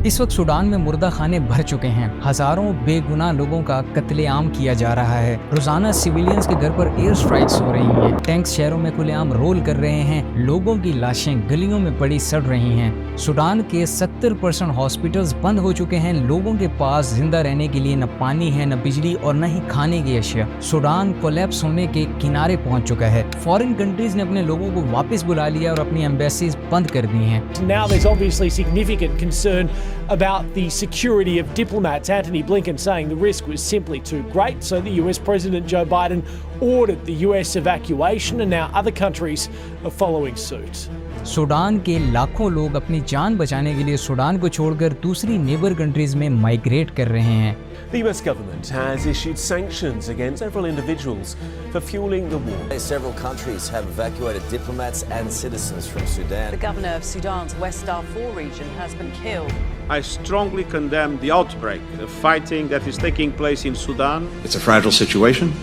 इस वक्त सूडान में मुर्दा खाने भर चुके हैं। हजारों बेगुनाह लोगों का कत्लेआम किया जा रहा है। रोजाना सिविलियंस के घर पर एयर स्ट्राइक्स हो रही हैं। टैंक्स शहरों में खुलेआम रोल कर रहे हैं। लोगों की लाशें गलियों में पड़ी सड़ रही हैं। सूडान के 70% हॉस्पिटल्स बंद हो चुके हैं। लोगों के पास जिंदा रहने के लिए न पानी है, न बिजली और न ही खाने की अशिया। सूडान कोलैप्स होने के किनारे पहुंच चुका है। फॉरेन कंट्रीज ने अपने लोगों को वापस बुला लिया और अपनी एम्बेसीज बंद कर दी हैं। Now there's obviously significant concern about the security of diplomats. Anthony Blinken saying the risk was simply too great, so the US President Joe Biden ordered the US evacuation, and now other countries are following suit. Sudan के लाखों लोग अपनी जान बचाने के लिए Sudan को छोड़कर दूसरी नेबर कंट्रीज में माइग्रेट कर रहे हैं। The US government has issued sanctions against several individuals for fueling the war. Several countries have evacuated diplomats and citizens from Sudan. The governor of Sudan's West Darfur region has been killed. I strongly condemn the outbreak of fighting that is taking place in Sudan. It's a fragile situation.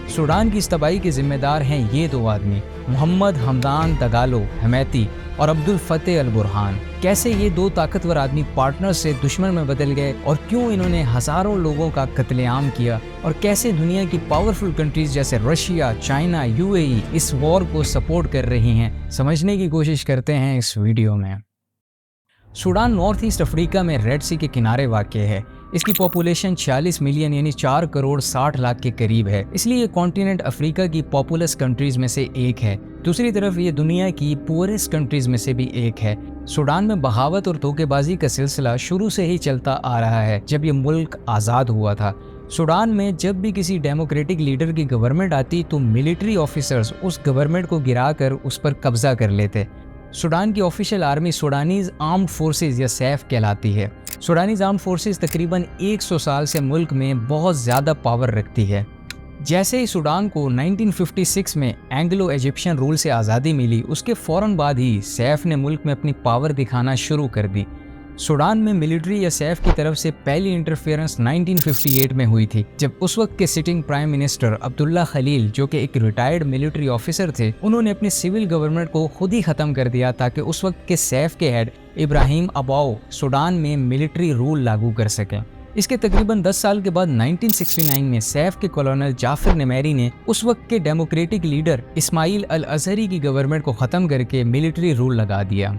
Sudan की इस तबाही के जिम्मेदार हैं ये दो आदमी, मोहम्मद हमदान दगालो हमेती और अब्दुल फतेह अल बुरहान। कैसे ये दो ताकतवर आदमी पार्टनर से दुश्मन में बदल गए और क्यों इन्होंने हजारों लोगों का कत्लेआम किया, और कैसे दुनिया की पावरफुल कंट्रीज जैसे रशिया, चाइना, यूएई इस वॉर को सपोर्ट कर रही हैं, समझने की कोशिश करते हैं इस वीडियो में। सूडान नॉर्थ ईस्ट अफ्रीका में रेड सी के किनारे वाक़ है। इसकी पॉपुलेशन 46 मिलियन यानी 4 करोड़ 60 लाख के करीब है, इसलिए ये कॉन्टिनेंट अफ्रीका की पॉपुलस कंट्रीज में से एक है। दूसरी तरफ ये दुनिया की पुअरेस्ट कंट्रीज में से भी एक है। सूडान में बगावत और धोखेबाजी का सिलसिला शुरू से ही चलता आ रहा है। जब ये मुल्क आज़ाद हुआ था, सूडान में जब भी किसी डेमोक्रेटिक लीडर की गवर्नमेंट आती तो मिलिट्री ऑफिसर्स उस गवर्नमेंट को गिराकर उस पर कब्जा कर लेते। सूडान की official army Sudanese armed forces या सैफ कहलाती है। सूडानीज आर्म्ड फोर्सेस तकरीबन 100 साल से मुल्क में बहुत ज़्यादा पावर रखती है। जैसे ही सूडान को 1956 में एंग्लो इजिप्शियन रूल से आज़ादी मिली, उसके फ़ौरन बाद ही सैफ ने मुल्क में अपनी पावर दिखाना शुरू कर दी। सूडान में मिलिट्री या सैफ की तरफ से पहली इंटरफेरेंस 1958 में हुई थी, जब उस वक्त के sitting prime minister Abdullah Khalil, जो कि एक रिटायर्ड मिलिट्री ऑफिसर थे, उन्होंने अपनी सिविल गवर्नमेंट को खुद ही ख़त्म कर दिया ताकि उस वक्त के सैफ के हेड इब्राहिम अबाओ सूडान में मिलिट्री रूल लागू कर सकें। इसके तकरीबन 10 साल के बाद 1969 में सैफ के कॉलोनल जाफर निमेरी ने उस वक्त के डेमोक्रेटिक लीडर इस्माइल अल अजहरी की गवर्नमेंट को ख़त्म करके मिलिट्री रूल लगा दिया।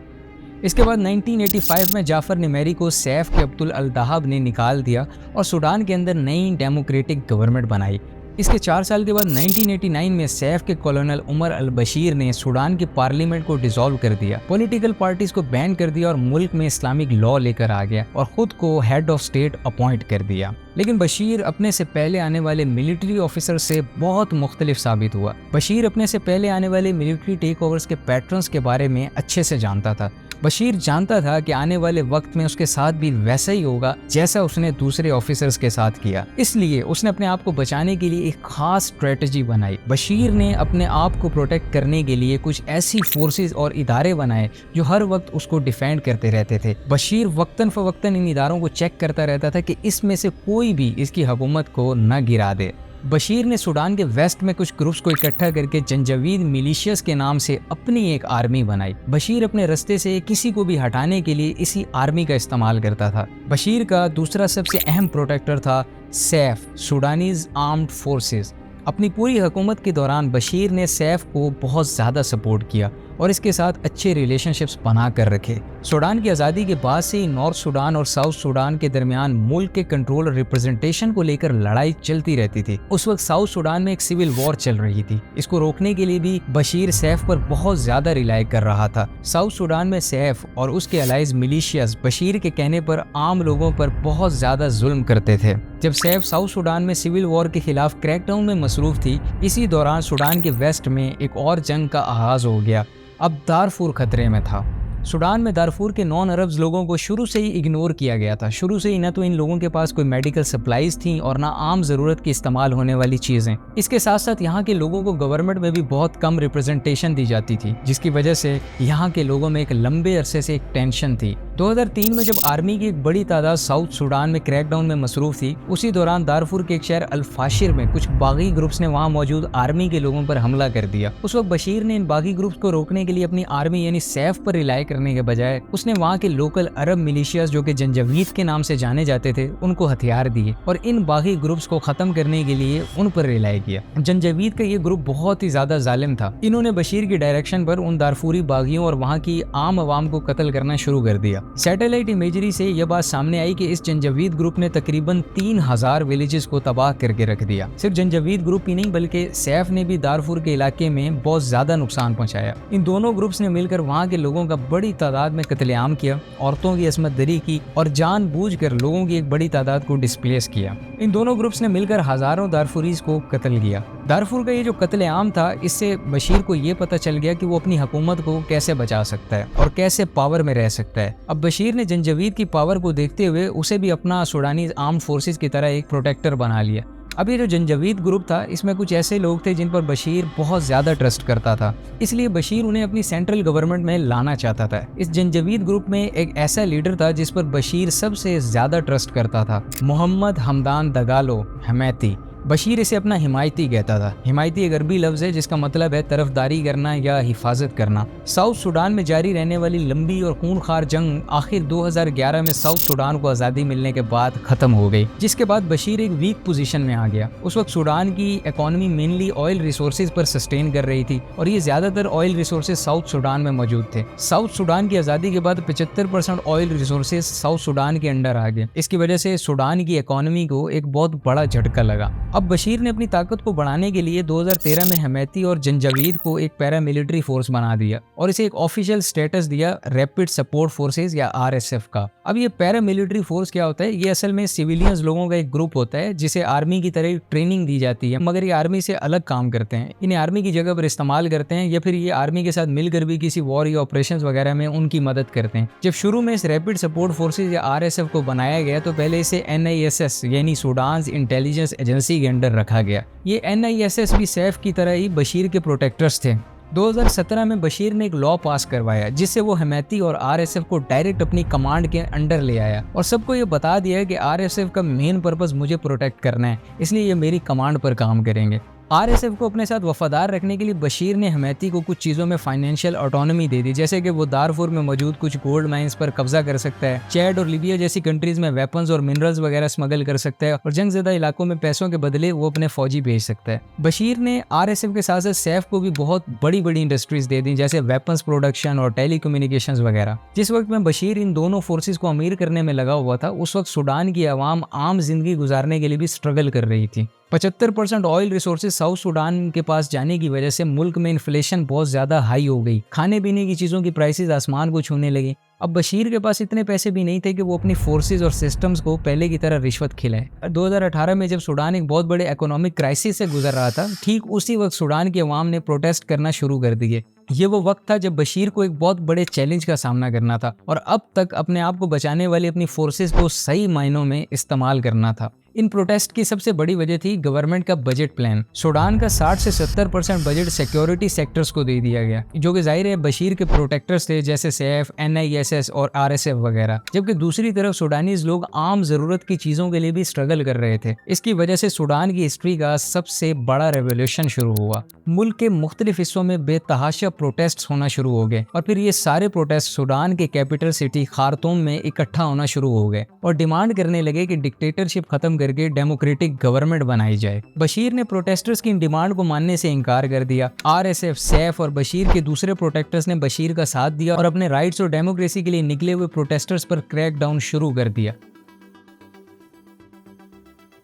इसके बाद 1985 में जाफर निमेरी को सैफ के अब्दुल अल दहाब ने निकाल दिया और सूडान के अंदर नई डेमोक्रेटिक गवर्नमेंट बनाई। इसके 4 साल के बाद 1989 में सैफ के कॉलोनल उमर अल बशीर ने सूडान की पार्लियामेंट को डिसॉल्व कर दिया, पॉलिटिकल पार्टीज को बैन कर दिया और मुल्क में इस्लामिक लॉ लेकर आ गया और खुद को हेड ऑफ स्टेट अपॉइंट कर दिया। लेकिन बशीर अपने से पहले आने वाले मिलिट्री ऑफिसर से बहुत मुख्तलिफ साबित हुआ। बशीर अपने से पहले आने वाले मिलिट्री टेक ओवर्स के पैटर्न्स के बारे में अच्छे से जानता था। बशीर जानता था कि आने वाले वक्त में उसके साथ भी वैसा ही होगा जैसा उसने दूसरे ऑफिसर्स के साथ किया, इसलिए उसने अपने आप को बचाने के लिए एक खास स्ट्रेटजी बनाई। बशीर ने अपने आप को प्रोटेक्ट करने के लिए कुछ ऐसी फोर्सेस और इदारे बनाए जो हर वक्त उसको डिफेंड करते रहते थे। बशीर वक्तन फवक्तन इन इदारों को चेक करता रहता था कि इसमें से कोई भी इसकी हुकूमत को न गिरा दे। बशीर ने सूडान के वेस्ट में कुछ ग्रुप्स को इकट्ठा करके जंजावीद मिलिशियस के नाम से अपनी एक आर्मी बनाई। बशीर अपने रास्ते से किसी को भी हटाने के लिए इसी आर्मी का इस्तेमाल करता था। बशीर का दूसरा सबसे अहम प्रोटेक्टर था सैफ, सूडानीज आर्म्ड फोर्सेस। अपनी पूरी हुकूमत के दौरान बशीर ने सैफ को बहुत ज़्यादा सपोर्ट किया और इसके साथ अच्छे रिलेशनशिप्स बना कर रखे। सूडान की आज़ादी के बाद से ही नॉर्थ सूडान और साउथ सूडान के दरमियान मुल्क के कंट्रोल और रिप्रेजेंटेशन को लेकर लड़ाई चलती रहती थी। उस वक्त साउथ सूडान में एक सिविल वॉर चल रही थी। इसको रोकने के लिए भी बशीर सैफ पर बहुत ज़्यादा रिलाई कर रहा था। साउथ सूडान में सैफ और उसके अलाइज मिलिशियाज बशीर के कहने पर आम लोगों पर बहुत ज़्यादा जुल्म करते थे। जब सैफ साउथ सूडान में सिविल वॉर के खिलाफ क्रैकडाउन में मसरूफ थी, इसी दौरान सूडान के वेस्ट में एक और जंग का आगाज़ हो गया। अब दारफूर खतरे में था। सूडान में दारफूर के नॉन अरब्स लोगों को शुरू से ही इग्नोर किया गया था। शुरू से ही न तो इन लोगों के पास कोई मेडिकल सप्लाईज थी और ना आम ज़रूरत की इस्तेमाल होने वाली चीज़ें। इसके साथ साथ यहाँ के लोगों को गवर्नमेंट में भी बहुत कम रिप्रेजेंटेशन दी जाती थी, जिसकी वजह से यहाँ के लोगों में एक लंबे अरसे से एक टेंशन थी। 2003 में जब आर्मी की एक बड़ी तादाद साउथ सूडान में क्रैकडाउन में मसरूफ थी, उसी दौरान दारफूर के एक शहर अल-फाशिर में कुछ बागी ग्रुप्स ने वहाँ मौजूद आर्मी के लोगों पर हमला कर दिया। उस वक्त बशीर ने इन बागी ग्रुप्स को रोकने के लिए अपनी आर्मी यानी सैफ पर रिलाई करने के बजाय उसने वहाँ के लोकल अरब मिलिशियाज जो कि जंजावीद के नाम से जाने जाते थे उनको हथियार दिए और इन बागी ग्रुप्स को खत्म करने के लिए उन पर रिलाई किया। जंजावीद का ये ग्रुप बहुत ही ज्यादा जालिम था। इन्होंने बशीर की डायरेक्शन पर उन दारफूरी बागियों और वहाँ की आम आवाम को कत्ल करना शुरू कर दिया। सैटेलाइट इमेजरी से यह बात सामने आई कि इस जंजावीद ग्रुप ने तकरीबन 3000 विलेजेस को तबाह करके रख दिया। सिर्फ जंजावीद ग्रुप ही नहीं बल्कि सैफ ने भी दारफूर के इलाके में बहुत ज्यादा नुकसान पहुंचाया। इन दोनों ग्रुप्स ने मिलकर वहाँ के लोगों का बड़ी तादाद में कत्लेआम किया, औरतों की असमत दरी की और जानबूझकर लोगों की एक बड़ी तादाद को डिस्प्लेस किया। इन दोनों ग्रुप्स ने मिलकर हजारों दारफूरीज को कत्ल किया। दारफूर का ये जो कत्लेआम था, इससे बशीर को ये पता चल गया कि वो अपनी हुकूमत को कैसे बचा सकता है और कैसे पावर में रह सकता है। अब बशीर ने जंजावीद की पावर को देखते हुए उसे भी अपना सूडानी आर्म्ड फोर्सेस की तरह एक प्रोटेक्टर बना लिया। अब ये जो जंजावीद ग्रुप था, इसमें कुछ ऐसे लोग थे जिन पर बशीर बहुत ज्यादा ट्रस्ट करता था, इसलिए बशीर उन्हें अपनी सेंट्रल गवर्नमेंट में लाना चाहता था। इस जंजावीद ग्रुप में एक ऐसा लीडर था जिस पर बशीर सबसे ज्यादा ट्रस्ट करता था, मोहम्मद हमदान दगालो हमैती। बशीर इसे अपना हिमायती कहता था। हिमायती एक अरबी लफ्ज़ है जिसका मतलब है तरफदारी करना या हिफाजत करना। साउथ सूडान में जारी रहने वाली लंबी और खूनखार जंग आखिर 2011 में साउथ सूडान को आज़ादी मिलने के बाद ख़त्म हो गई, जिसके बाद बशीर एक वीक पोजीशन में आ गया। उस वक्त सूडान की इकॉनमी मेनली ऑयल रिसोर्सेज पर सस्टेन कर रही थी और ये ज़्यादातर ऑयल रिसोर्सेज साउथ सूडान में मौजूद थे। साउथ सूडान की आज़ादी के बाद 75% ऑयल रिसोर्सेज साउथ सूडान के अंडर आ गए। इसकी वजह से सूडान की इकॉनमी को एक बहुत बड़ा झटका लगा। अब बशीर ने अपनी ताकत को बढ़ाने के लिए 2013 में हमैती और जंजावीद को एक पैरामिलिट्री फोर्स बना दिया और इसे एक ऑफिशियल स्टेटस दिया रैपिड सपोर्ट फोर्सेस या RSF का। अब ये पैरामिलिट्री फोर्स क्या होता है? ये असल में सिविलियंस लोगों का एक ग्रुप होता है जिसे आर्मी की तरह ट्रेनिंग दी जाती है, मगर ये आर्मी से अलग काम करते हैं। इन्हें आर्मी की जगह पर इस्तेमाल करते हैं या फिर ये आर्मी के साथ मिलकर भी किसी वॉर या ऑपरेशन वगैरह में उनकी मदद करते हैं। जब शुरू में इस रैपिड सपोर्ट फोर्सेज या RSF को बनाया गया तो पहले इसे NISS यानी सूडान इंटेलिजेंस एजेंसी के अंडर रखा गया। ये NISS भी सैफ की तरह ही बशीर के प्रोटेक्टर्स थे। 2017 में बशीर ने एक लॉ पास करवाया जिससे वो हमैती और RSF को डायरेक्ट अपनी कमांड के अंडर ले आया और सबको ये बता दिया कि RSF का मेन पर्पस मुझे प्रोटेक्ट करना है, इसलिए ये मेरी कमांड पर काम करेंगे। RSF को अपने साथ वफादार रखने के लिए बशीर ने हमैती को कुछ चीज़ों में फाइनेंशियल ऑटोनॉमी दे दी, जैसे कि वो दारफूर में मौजूद कुछ गोल्ड माइंस पर कब्जा कर सकता है, चैड और लीबिया जैसी कंट्रीज में वेपन्स और मिनरल्स वगैरह स्मगल कर सकता है और जंगज़दा इलाकों में पैसों के बदले वो अपने फौजी भेज सकता है। बशीर ने RSF के साथ साथ सैफ को भी बहुत बड़ी बड़ी इंडस्ट्रीज दे दी, जैसे वेपन्स प्रोडक्शन और टेलीकम्युनिकेशंस वगैरह। जिस वक्त में बशीर इन दोनों फोर्सेज को अमीर करने में लगा हुआ था, उस वक्त सूडान की आवाम आम जिंदगी गुजारने के लिए भी स्ट्रगल कर रही थी। 75% ऑयल रिसोर्सेज साउथ सूडान के पास जाने की वजह से मुल्क में इन्फ्लेशन बहुत ज्यादा हाई हो गई। खाने पीने की चीजों की प्राइसेस आसमान को छूने लगी। अब बशीर के पास इतने पैसे भी नहीं थे कि वो अपनी फोर्सेज और सिस्टम्स को पहले की तरह रिश्वत खिलाए। 2018 में जब सूडान एक बहुत बड़े इकोनॉमिक क्राइसिस से गुजर रहा था, ठीक उसी वक्त सूडान की अवाम ने प्रोटेस्ट करना शुरू कर दिए। ये वो वक्त था जब बशीर को एक बहुत बड़े चैलेंज का सामना करना था और अब तक अपने आप को बचाने वाली अपनी फोर्सेज को सही मायनों में इस्तेमाल करना था। इन प्रोटेस्ट की सबसे बड़ी वजह थी गवर्नमेंट का बजट प्लान। सूडान का 60 से 70% बजट सिक्योरिटी सेक्टर्स को दे दिया गया, जो कि जाहिर है बशीर के प्रोटेक्टर्स थे, जैसे सैफ, NISS और RSF वगैरह। जबकि दूसरी तरफ सूडानीज लोग आम जरूरत की चीजों के लिए भी स्ट्रगल कर रहे थे। इसकी वजह से सूडान की हिस्ट्री का सबसे बड़ा रेवोल्यूशन शुरू हुआ। मुल्क के मुख्तलिफ हिस्सों में बेतहाशा प्रोटेस्ट होना शुरू हो गए और फिर ये सारे प्रोटेस्ट सूडान के कैपिटल सिटी खार्तूम में इकट्ठा होना शुरू हो गए और डिमांड करने लगे कि डिक्टेटरशिप खत्म करके डेमोक्रेटिक गवर्नमेंट बनाई जाए। बशीर ने प्रोटेस्टर्स की इन डिमांड को मानने से इनकार कर दिया। RSF, सैफ और बशीर के दूसरे प्रोटेक्टर्स ने बशीर का साथ दिया और अपने राइट्स और डेमोक्रेसी के लिए निकले हुए प्रोटेस्टर्स पर क्रैकडाउन शुरू कर दिया।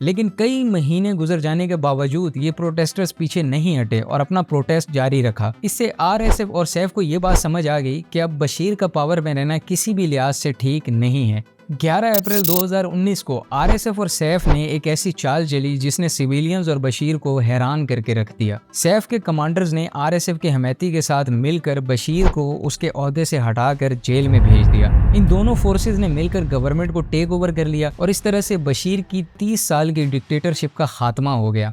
लेकिन कई महीने गुजर जाने के बावजूद ये प्रोटेस्टर्स पीछे नहीं हटे और अपना प्रोटेस्ट जारी रखा। इससे RSF और सैफ को ये बात समझ आ गई कि अब बशीर का पावर में रहना किसी भी लिहाज से ठीक नहीं है। 11 अप्रैल 2019 को RSF और सैफ ने एक ऐसी चाल चली जिसने सिविलियंस और बशीर को हैरान करके रख दिया। सैफ के कमांडर्स ने RSF के हमैती के साथ मिलकर बशीर को उसके ओहदे से हटाकर जेल में भेज दिया। इन दोनों फोर्सेज ने मिलकर गवर्नमेंट को टेक ओवर कर लिया और इस तरह से बशीर की 30 साल की डिक्टेटरशिप का खात्मा हो गया।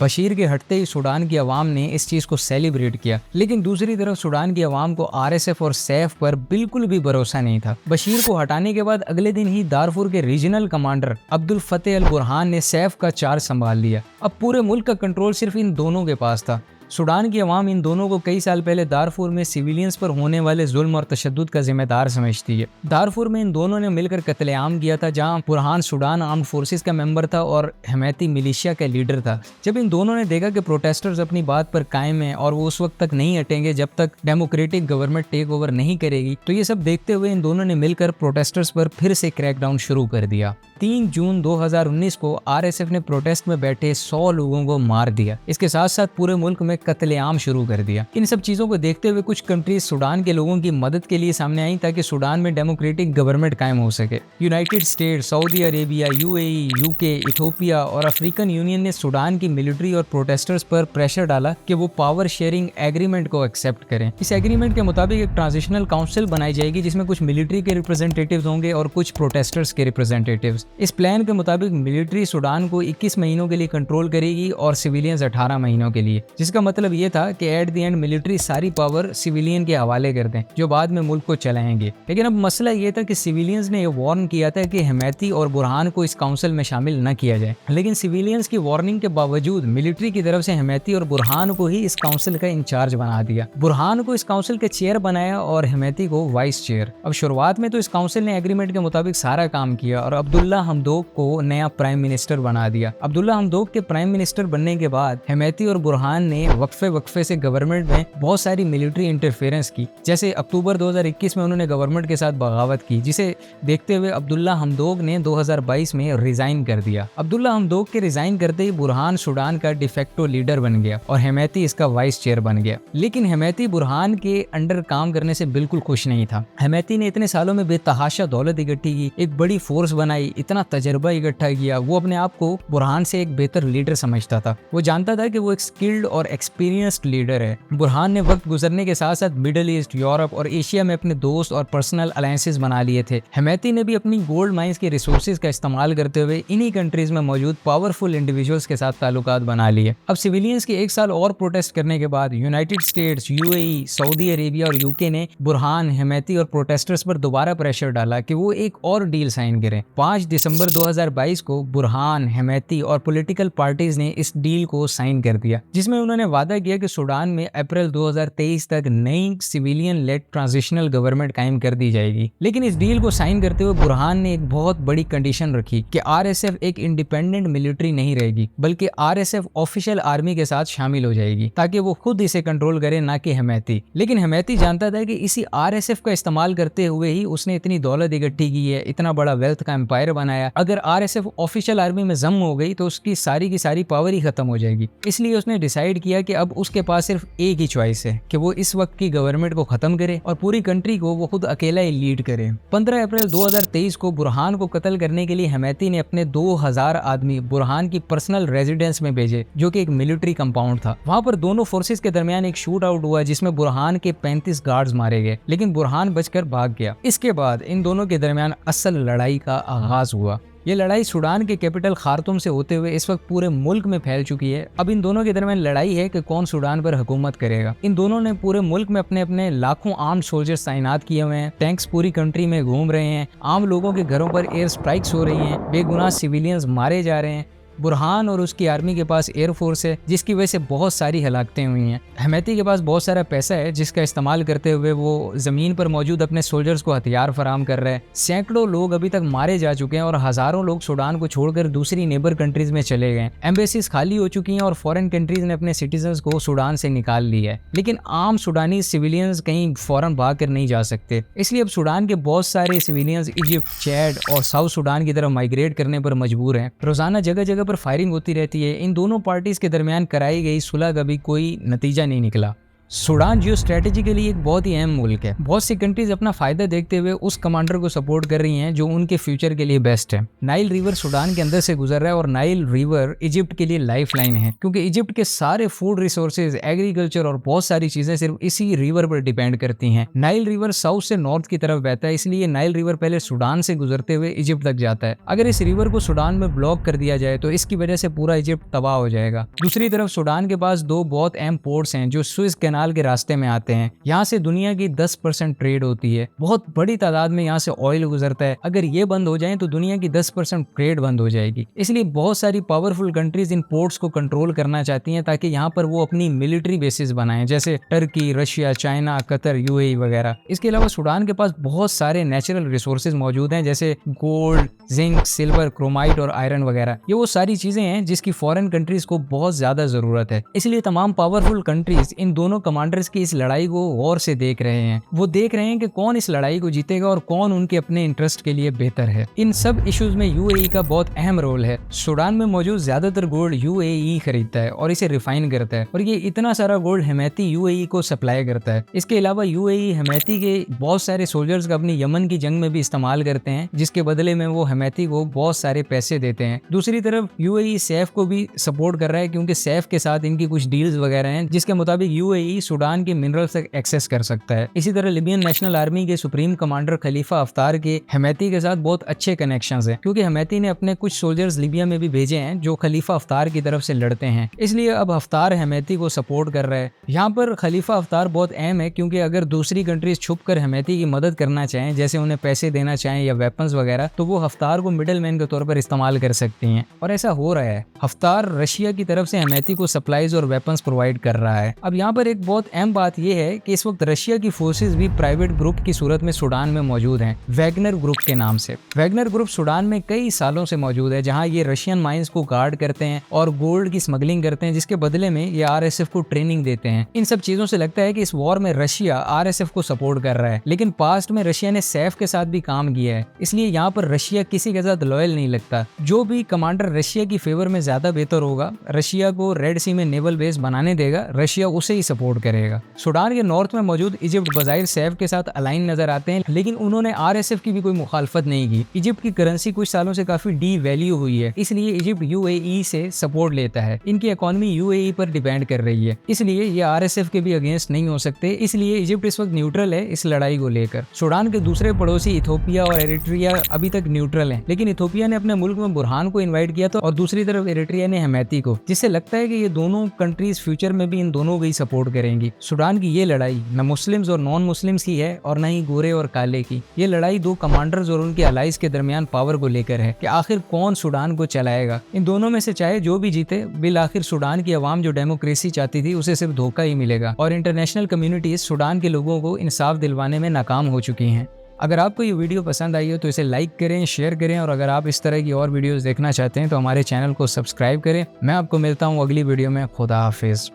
बशीर के हटते ही सूडान की आवाम ने इस चीज को सेलिब्रेट किया, लेकिन दूसरी तरफ सूडान की आवाम को आरएसएफ और सैफ पर बिल्कुल भी भरोसा नहीं था। बशीर को हटाने के बाद अगले दिन ही दारफुर के रीजनल कमांडर अब्दुल फतेह अल बुरहान ने सैफ का चार्ज संभाल लिया। अब पूरे मुल्क का कंट्रोल सिर्फ इन दोनों के पास था। सूडान की अवाम इन दोनों को कई साल पहले दारफुर में सिविलियंस पर होने वाले जुल्म और तशद्दुद का जिम्मेदार समझती है। दारफुर में इन दोनों ने मिलकर कत्लेआम किया था, जहां बुरहान सूडान आर्म्ड फोर्सेस का मेंबर था और हमेती मिलिशिया का लीडर था। जब इन दोनों ने देखा कि प्रोटेस्टर्स अपनी बात पर कायम हैं और वो उस वक्त तक नहीं हटेंगे जब तक डेमोक्रेटिक गवर्नमेंट टेक ओवर नहीं करेगी, तो ये सब देखते हुए इन दोनों ने मिलकर प्रोटेस्टर्स पर फिर से क्रैकडाउन शुरू कर दिया। 3 जून 2019 को आरएसएफ ने प्रोटेस्ट में बैठे 100 लोगों को मार दिया। इसके साथ साथ पूरे मुल्क में कत्लेआम शुरू कर दिया। इन सब चीजों को देखते हुए कुछ कंट्रीज सूडान के लोगों की मदद के लिए सामने आई ताकि सूडान में डेमोक्रेटिक गवर्नमेंट कायम हो सके। United state, Saudi Arabia, UAE, UK, Ethiopia और अफ्रीकन यूनियन ने सूडान की मिलिट्री और प्रोटेस्टर्स पर प्रेशर डाला कि वो पावर शेयरिंग एग्रीमेंट को एक्सेप्ट करें। इस एग्रीमेंट के मुताबिक एक ट्रांजिशनल काउंसिल बनाई जाएगी जिसमें कुछ मिलिट्री के रिप्रेजेंटेटिव्स होंगे और कुछ प्रोटेस्टर्स के रिप्रेजेंटेटिव्स। इस प्लान के मुताबिक मिलिट्री सूडान को 21 महीनों के लिए कंट्रोल करेगी और सिविलियंस 18 महीनों के लिए, जिसका मतलब ये था कि एट द एंड मिलिट्री सारी पावर सिविलियन के हवाले कर दें जो बाद में मुल्क को चलाएंगे। लेकिन अब मसला ये था कि सिविलियंस ने ये वार्न किया था कि हमेती और बुरहान को इस काउंसिल में शामिल न किया जाए, लेकिन सिविलियंस की वार्निंग के बावजूद मिलिट्री की तरफ से हमेती और बुरहान को ही इस काउंसिल का इंचार्ज बना दिया। बुरहान को इस काउंसिल के चेयर बनाया और हमेती को वाइस चेयर। अब शुरुआत में तो इस काउंसिल ने एग्रीमेंट के मुताबिक सारा काम किया और अब्दुल्ला हमदोक को नया प्राइम मिनिस्टर बना दिया। अब्दुल्ला हमदोक के प्राइम मिनिस्टर बनने के बाद हमेती और बुरहान ने वक्फे से गवर्नमेंट में बहुत सारी मिलिट्री इंटरफेरेंस की। जैसे अक्टूबर 2021 में उन्होंने गवर्नमेंट के साथ बगावत की, जिसे देखते हुए अब्दुल्ला हमदोक ने 2022 में रिजाइन कर दिया। अब्दुल्ला हमदोक के रिजाइन करते ही बुरहान सूडान का डिफेक्टो लीडर बन गया और हमेती इसका वाइस चेयर बन गया। लेकिन हमेती बुरहान के अंडर काम करने से बिल्कुल खुश नहीं था। हमेती ने इतने सालों में बेतहाशा दौलत इकट्ठी की, एक बड़ी फोर्स बनाई, इतना तजर्बा इकट्ठा किया। वो अपने आप को बुरहान से एक बेहतर लीडर समझता था। वो जानता था कि वो एक स्किल्ड और एक्सपीरियंस्ड लीडर है। बुरहान ने वक्त गुजरने के साथ साथ मिडिल ईस्ट, यूरोप और एशिया में अपने दोस्त और पर्सनल अलायंसेस बना लिए थे। हमेती ने भी अपनी गोल्ड माइंस के रिसोर्सेज का इस्तेमाल करते हुए इन्हीं कंट्रीज में मौजूद पावरफुल इंडिविजुअल्स के साथ ताल्लुकात बना लिए। अब सिविलियंस के 1 साल और प्रोटेस्ट करने के बाद United states, UAE, Saudi Arabia और यूके ने बुरहान, हमेती और प्रोटेस्टर्स पर दोबारा प्रेशर डाला कि वो एक और डील साइन करें। 5 दिसंबर 2022 को बुरहान, हमेती और पॉलिटिकल पार्टीज ने इस डील को साइन कर दिया, जिसमें उन्होंने वादा किया कि सूडान में अप्रैल 2023 तक नई सिविलियन लेड ट्रांजिशनल गवर्नमेंट कायम कर दी जाएगी। लेकिन इस डील को साइन करते हुए बुरहान ने एक बहुत बड़ी कंडीशन रखी कि आरएसएफ एक इंडिपेंडेंट मिलिट्री नहीं रहेगी, बल्कि आरएसएफ ऑफिशियल आर्मी के साथ शामिल हो जाएगी ताकि वो खुद इसे कंट्रोल करे, ना कि हमेती। लेकिन हमेती जानता था कि इसी आरएसएफ का इस्तेमाल करते हुए ही उसने इतनी दौलत इकट्ठी की है, इतना बड़ा वेल्थ का एम्पायर बनाया। अगर आरएसएफ ऑफिशियल आर्मी में जम हो गई तो उसकी सारी की सारी पावर ही खत्म हो जाएगी। इसलिए उसने डिसाइड किया कि अब उसके पास सिर्फ एक ही चॉइस है कि वो इस वक्त की गवर्नमेंट को खत्म करे और पूरी कंट्री को वो खुद अकेला ही लीड करे। 15 अप्रैल 2023 को बुरहान को कत्ल करने के लिए हमेती ने अपने 2000 आदमी बुरहान की पर्सनल रेजिडेंस में भेजे, जो कि एक मिलिट्री कंपाउंड था। वहां पर दोनों फोर्सेस के दरमियान एक शूट आउट हुआ जिसमें बुरहान के 35 गार्ड्स मारे गए, लेकिन बुरहान बचकर भाग गया। इसके बाद इन दोनों के दरमियान असल लड़ाई का आगाज हुआ। ये लड़ाई सूडान के कैपिटल खार्तूम से होते हुए इस वक्त पूरे मुल्क में फैल चुकी है। अब इन दोनों के दरमियान लड़ाई है कि कौन सूडान पर हुकूमत करेगा। इन दोनों ने पूरे मुल्क में अपने अपने लाखों आर्म्ड सोल्जर्स तैनात किए हुए हैं। टैंक्स पूरी कंट्री में घूम रहे हैं। आम लोगों के घरों पर एयर स्ट्राइक्स हो रही हैं। बेगुनाह सिविलियंस मारे जा रहे हैं। बुरहान और उसकी आर्मी के पास एयरफोर्स है, जिसकी वजह से बहुत सारी हलाकतें हुई हैं। हमेती के पास बहुत सारा पैसा है, जिसका इस्तेमाल करते हुए वो ज़मीन पर मौजूद अपने सोल्जर्स को हथियार फराम कर रहे हैं। सैकड़ों लोग अभी तक मारे जा चुके हैं और हज़ारों लोग सूडान को छोड़कर दूसरी नेबर कंट्रीज में चले गए। एम्बेसीज खाली हो चुकी हैं और फॉरेन कंट्रीज ने अपने सिटीजन्स को सूडान से निकाल लिया है। लेकिन आम सूडानी सिविलियंस कहीं फौरन भाग कर नहीं जा सकते, इसलिए अब सूडान के बहुत सारे सिविलियंस इजिप्ट, चैड और साउथ सूडान की तरफ माइग्रेट करने पर मजबूर हैं। रोजाना जगह जगह पर फायरिंग होती रहती है। इन दोनों पार्टीज के दरमियान कराई गई सुलह का भी कोई नतीजा नहीं निकला। सूडान जियो स्ट्रेटेजी के लिए एक बहुत ही अहम मुल्क है। बहुत सी कंट्रीज अपना फायदा देखते हुए उस कमांडर को सपोर्ट कर रही हैं जो उनके फ्यूचर के लिए बेस्ट है। नाइल रिवर सूडान के अंदर से गुजर रहा है और नाइल रिवर इजिप्ट के लिए लाइफलाइन है, क्योंकि इजिप्ट के सारे फूड रिसोर्सेज, एग्रीकल्चर और बहुत सारी चीजें सिर्फ इसी रिवर पर डिपेंड करती हैं। नाइल रिवर साउथ से नॉर्थ की तरफ बहता है, इसलिए नाइल रिवर पहले सूडान से गुजरते हुए इजिप्ट तक जाता है। अगर इस रिवर को सूडान में ब्लॉक कर दिया जाए तो इसकी वजह से पूरा इजिप्ट तबाह हो जाएगा। दूसरी तरफ सूडान के पास दो बहुत अहम पोर्ट्स हैं जो सुएज कैनाल के रास्ते में आते हैं। यहाँ से दुनिया की 10% ट्रेड होती है। बहुत बड़ी तादाद में यहाँ से ऑयल गुजरता है। अगर ये बंद हो जाए तो दुनिया की 10% ट्रेड बंद हो जाएगी। इसलिए बहुत सारी पावरफुल कंट्रीज इन पोर्ट्स को कंट्रोल करना चाहती हैं ताकि यहाँ पर वो अपनी मिलिट्री बेसिस बनाएं, जैसे Turkey, Russia, China, Qatar, UAE वगैरह। इसके अलावा सूडान के पास बहुत सारे नेचुरल रिसोर्सेज मौजूद हैं, जैसे गोल्ड, जिंक, सिल्वर, क्रोमाइट और आयरन वगैरह। ये वो सारी चीजें हैं जिसकी फॉरेन कंट्रीज को बहुत ज्यादा जरूरत है। इसलिए तमाम पावरफुल कंट्रीज इन दोनों कमांडर्स की इस लड़ाई को गौर से देख रहे हैं। वो देख रहे हैं कि कौन इस लड़ाई को जीतेगा और कौन उनके अपने इंटरेस्ट के लिए बेहतर है। इन सब इश्यूज में यूएई का बहुत अहम रोल है। सूडान में मौजूद ज्यादातर गोल्ड यूएई खरीदता है और इसे रिफाइन करता है, और ये इतना सारा गोल्ड हमेती यूएई को सप्लाई करता है। इसके अलावा यूएई हमेती के बहुत सारे सोल्जर्स का अपनी यमन की जंग में भी इस्तेमाल करते हैं, जिसके बदले में वो हमेती को बहुत सारे पैसे देते हैं। दूसरी तरफ यूएई सैफ को भी सपोर्ट कर रहा है, क्योंकि सैफ के साथ इनकी कुछ डील्स वगैरह हैं जिसके मुताबिक यूएई सूडान के मिनरल्स तक एक्सेस कर सकता है। इसी तरह लिबियन नेशनल आर्मी के सुप्रीम कमांडर खलीफा हफ्तार के हमेती के साथ बहुत अच्छे कनेक्शंस हैं, क्योंकि हमेती ने अपने कुछ सोल्जर्स लिबिया में भी भेजे हैं जो खलीफा हफ्तार की तरफ से लड़ते हैं। इसलिए अब हफ्तार हमेती को सपोर्ट कर रहा है। यहाँ पर खलीफा हफ्तार बहुत अहम है, क्योंकि अगर दूसरी कंट्रीज छुप कर हमेती की मदद करना चाहें, जैसे उन्हें पैसे देना चाहें या वेपन्स वगैरह, तो वो हफ्तार को मिडल मैन के तौर पर इस्तेमाल कर सकती हैं, और ऐसा हो रहा है। हफ्तार रशिया की तरफ से हमेती को सप्लाईज और वेपन्स प्रोवाइड कर रहा है। अब यहाँ पर एक बहुत अहम बात यह है कि इस वक्त रशिया की फोर्सेस भी प्राइवेट ग्रुप की सूरत में सूडान में मौजूद हैं, वैगनर ग्रुप के नाम से। वैगनर ग्रुप सूडान में कई सालों से मौजूद है, जहां ये रशियन माइंस को गार्ड करते हैं और गोल्ड की स्मगलिंग करते हैं, जिसके बदले में ये आरएसएफ को ट्रेनिंग देते हैं। इन सब चीजों से लगता है कि इस वॉर में रशिया आरएसएफ को सपोर्ट कर रहा है, लेकिन पास्ट में रशिया ने सैफ के साथ भी काम किया है, इसलिए यहाँ पर रशिया किसी के साथ लॉयल नहीं लगता। जो भी कमांडर रशिया की फेवर में ज्यादा बेहतर होगा, रशिया को रेड सी में नेवल बेस बनाने देगा, रशिया उसे ही सपोर्ट करेगा। सूडान के नॉर्थ में मौजूद इजिप्ट बज़ाहिर सैफ के साथ अलाइन नजर आते हैं, लेकिन उन्होंने आरएसएफ की भी कोई मुखालफत नहीं की। इजिप्ट की करेंसी कुछ सालों से काफी डी वैल्यू हुई है, इसलिए इजिप्ट यूएई से सपोर्ट लेता है। इनकी इकोनॉमी यूएई पर डिपेंड कर रही है, इसलिए ये आरएसएफ के भी अगेंस्ट नहीं हो सकते। इसलिए इजिप्ट इस वक्त न्यूट्रल है इस लड़ाई को लेकर। सूडान के दूसरे पड़ोसी इथोपिया और एरिट्रिया अभी तक न्यूट्रल है, लेकिन इथोपिया ने अपने मुल्क में बुरहान को इन्वाइट किया था और दूसरी तरफ एरिट्रिया ने हमेती को, जिससे लगता है कि ये दोनों कंट्रीज फ्यूचर में भी इन दोनों को ही सपोर्ट करेंगी। सूडान की ये लड़ाई न मुस्लिम्स और नॉन मुस्लिम्स की है और न ही गोरे और काले की। ये लड़ाई दो कमांडर्स और उनके अलाइज के दरमियान पावर को लेकर है कि आखिर कौन सूडान को चलाएगा। इन दोनों में से चाहे जो भी जीते, बिल आखिर सूडान की आवाम जो डेमोक्रेसी चाहती थी उसे सिर्फ धोखा ही मिलेगा, और इंटरनेशनल कम्युनिटीज सूडान के लोगों को इंसाफ दिलवाने में नाकाम हो चुकी हैं। अगर आपको ये वीडियो पसंद आई हो तो इसे लाइक करें, शेयर करें, और अगर आप इस तरह की और वीडियोस देखना चाहते हैं तो हमारे चैनल को सब्सक्राइब करें। मैं आपको मिलता हूँ अगली वीडियो में। खुदा हाफिज।